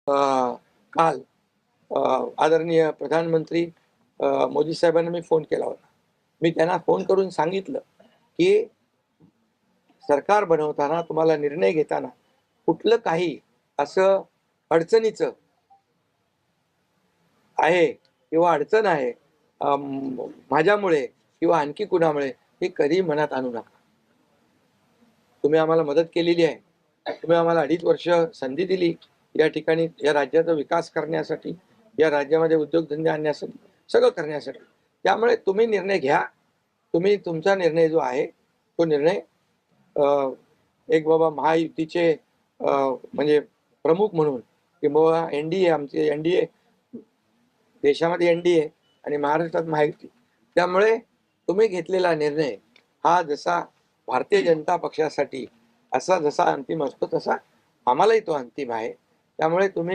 काल आदरणीय प्रधानमंत्री मोदी साहेबांना मी फोन केला होता. मी त्यांना फोन करून सांगितलं की सरकार बनवताना तुम्हाला निर्णय घेताना कुठलं काही असं अडचणीचं आहे किंवा अडचण आहे माझ्यामुळे किंवा आणखी कुणामुळे हे कधी मनात आणू नका. तुम्ही आम्हाला मदत केलेली आहे. तुम्ही आम्हाला 2.5 वर्ष संधी दिली या ठिकाणी या राज्याचा विकास करण्यासाठी, या राज्यामध्ये उद्योगधंदे आणण्यासाठी, सगळं करण्यासाठी. त्यामुळे तुम्ही निर्णय घ्या. तुम्ही तुमचा निर्णय जो आहे तो निर्णय एक बाबा महायुतीचे म्हणजे प्रमुख म्हणून किंवा एनडीए आमचे एनडीए देशामध्ये एनडीए आणि महाराष्ट्रात महायुती. त्यामुळे तुम्ही घेतलेला निर्णय हा जसा भारतीय जनता पक्षासाठी असा जसा अंतिम असतो तसा आम्हालाही तो अंतिम आहे. त्यामुळे तुम्ही